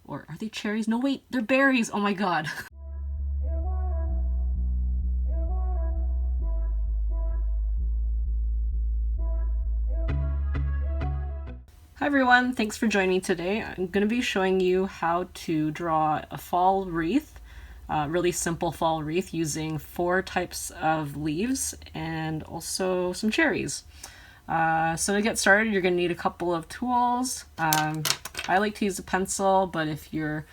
Or are they cherries? No, wait, they're berries. Oh my god. Hi everyone, thanks for joining me today. I'm going to be showing you how to draw a fall wreath, really simple fall wreath using 4 types of leaves and also some cherries. So to get started, you're going to need a couple of tools. I like to use a pencil, but if you're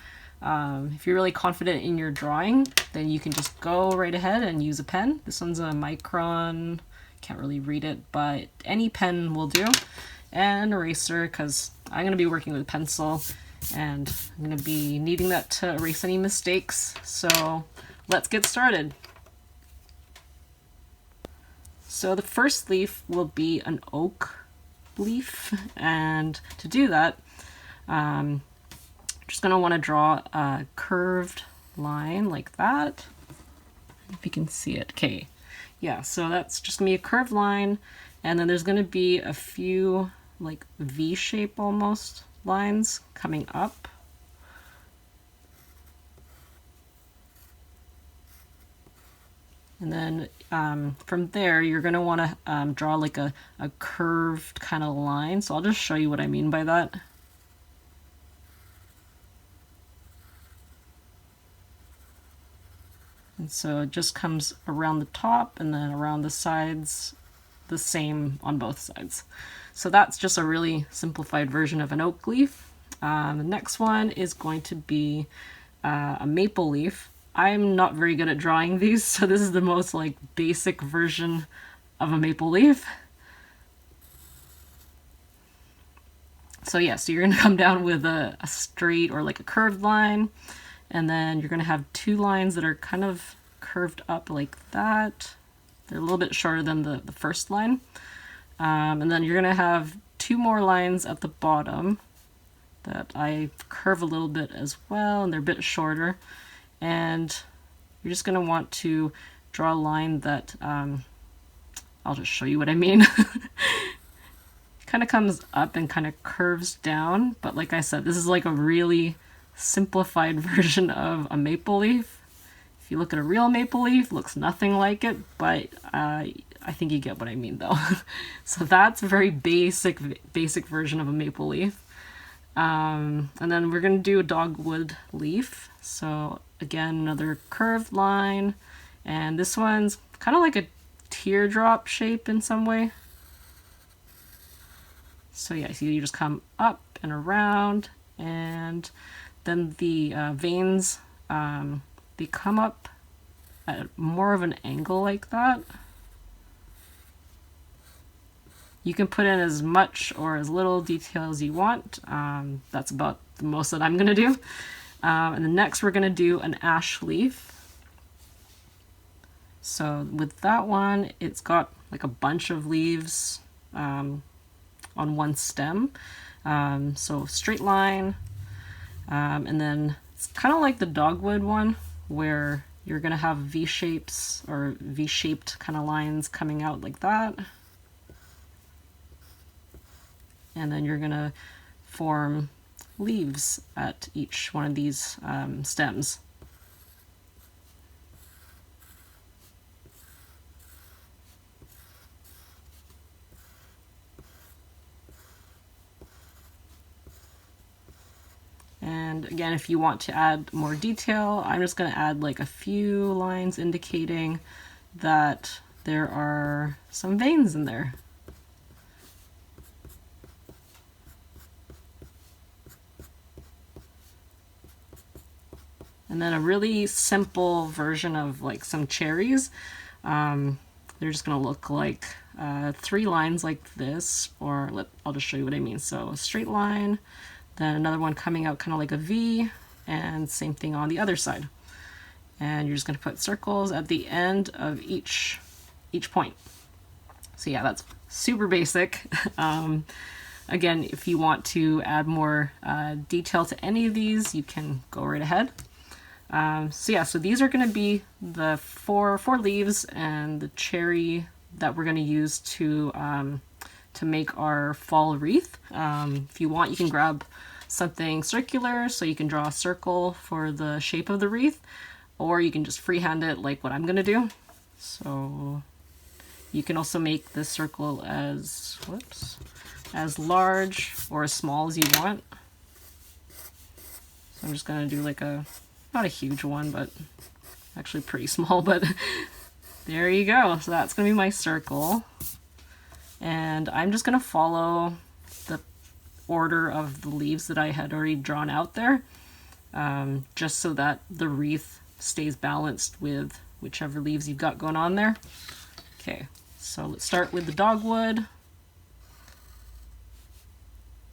really confident in your drawing, then you can just go right ahead and use a pen. This one's a Micron, can't really read it, but any pen will do. And an eraser, because I'm going to be working with a pencil and I'm going to be needing that to erase any mistakes. So let's get started. So the first leaf will be an oak leaf, and to do that, I'm just going to want to draw a curved line like that. If you can see it. Okay, yeah, so that's just going to be a curved line, and then there's going to be a few like V-shape almost lines coming up. And then from there, you're going to want to draw like a curved kind of line. So I'll just show you what I mean by that. And so it just comes around the top and then around the sides, the same on both sides. So that's just a really simplified version of an oak leaf. The next one is going to be a maple leaf. I'm not very good at drawing these, so this is the most like basic version of a maple leaf. So yeah, so you're going to come down with a straight or like a curved line, and then you're going to have 2 lines that are kind of curved up like that. They're a little bit shorter than the first line. And then you're going to have 2 more lines at the bottom that I curve a little bit as well, and they're a bit shorter. And you're just going to want to draw a line that, I'll just show you what I mean. Kind of comes up and kind of curves down, but like I said, this is like a really simplified version of a maple leaf. If you look at a real maple leaf, it looks nothing like it, but I think you get what I mean though. So that's a very basic version of a maple leaf. And then we're going to do a dogwood leaf. So again, another curved line, and this one's kind of like a teardrop shape in some way. So yeah, so you just come up and around, and then the veins, they come up at more of an angle like that. You can put in as much or as little detail as you want. That's about the most that I'm going to do. And then next we're going to do an ash leaf. So with that one, it's got like a bunch of leaves on one stem. So straight line. And then it's kind of like the dogwood one, where you're going to have V-shapes or V-shaped kind of lines coming out like that. And then you're going to form leaves at each one of these stems. And again, if you want to add more detail, I'm just going to add like a few lines indicating that there are some veins in there. And then a really simple version of like some cherries. They're just going to look like 3 lines like this, or I'll just show you what I mean. So a straight line, then another one coming out kind of like a V, and same thing on the other side. And you're just going to put circles at the end of each point. So yeah, that's super basic. Again, if you want to add more detail to any of these, you can go right ahead. So yeah, so these are going to be the four leaves and the cherry that we're going to use to make our fall wreath. If you want, you can grab something circular, so you can draw a circle for the shape of the wreath, or you can just freehand it like what I'm gonna do. So you can also make this circle as, as large or as small as you want. So I'm just gonna do like not a huge one, but actually pretty small, but there you go. So that's gonna be my circle. And I'm just gonna follow the order of the leaves that I had already drawn out there, just so that the wreath stays balanced with whichever leaves you've got going on there. Okay, so let's start with the dogwood.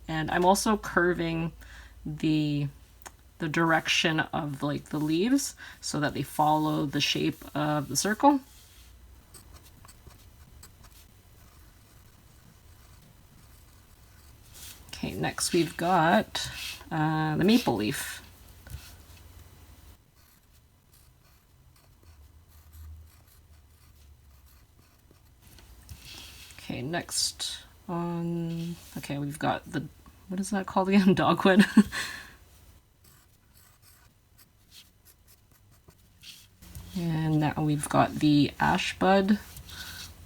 And I'm also curving the direction of like the leaves so that they follow the shape of the circle. Okay, next we've got the maple leaf. Okay, next on, okay, we've got the, what is that called again? Dogwood. And now we've got the ash bud,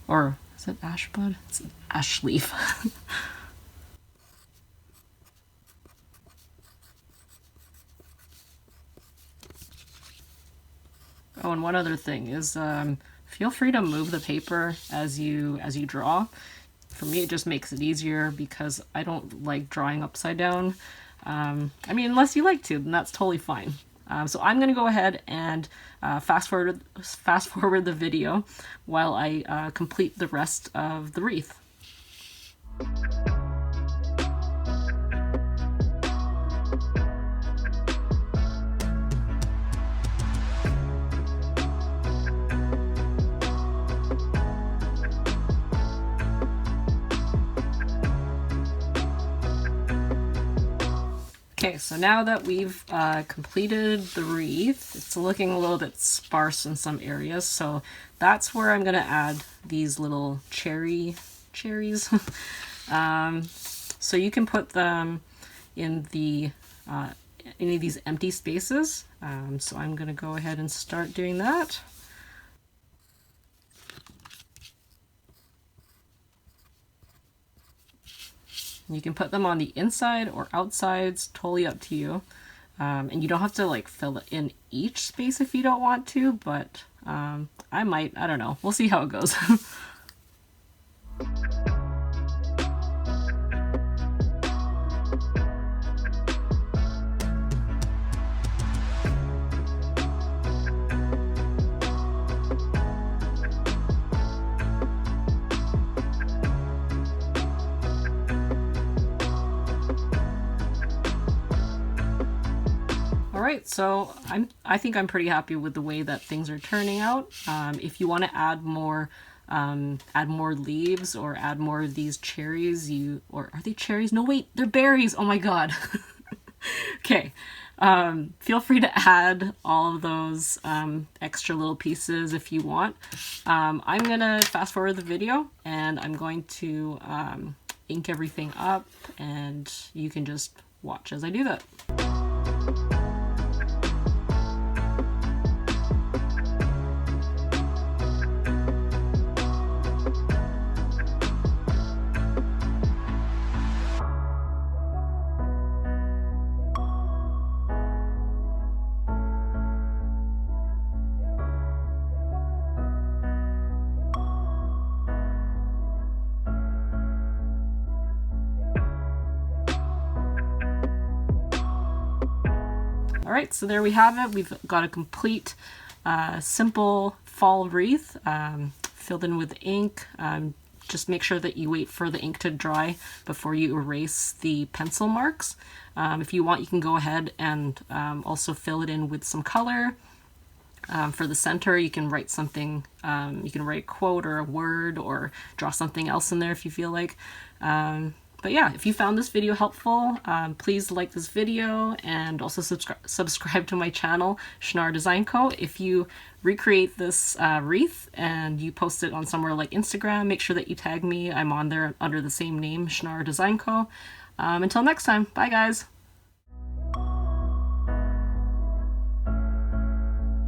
or is it ash bud? It's an ash leaf. Oh, and one other thing is, feel free to move the paper as you draw. For me, it just makes it easier because I don't like drawing upside down. I mean, unless you like to, then that's totally fine. So I'm going to go ahead and fast forward the video while I complete the rest of the wreath. Okay, so now that we've completed the wreath, it's looking a little bit sparse in some areas, so that's where I'm gonna add these little cherries. So you can put them in the any of these empty spaces. So I'm gonna go ahead and start doing that. You can put them on the inside or outside, it's totally up to you. And you don't have to like fill it in each space if you don't want to, but I might, I don't know. We'll see how it goes. Alright, so I think I'm pretty happy with the way that things are turning out. If you want to add more leaves or add more of these cherries, or are they cherries? No, wait, they're berries. Oh my god. Okay. Feel free to add all of those extra little pieces if you want. I'm gonna fast forward the video and I'm going to ink everything up, and you can just watch as I do that. Alright, so there we have it. We've got a complete, simple fall wreath filled in with ink. Just make sure that you wait for the ink to dry before you erase the pencil marks. If you want, you can go ahead and also fill it in with some color. For the center, you can write something, you can write a quote or a word or draw something else in there if you feel like. But yeah, if you found this video helpful, please like this video and also subscribe to my channel, Chnar Design Co. If you recreate this wreath and you post it on somewhere like Instagram, make sure that you tag me. I'm on there under the same name, Chnar Design Co. Until next time, bye guys!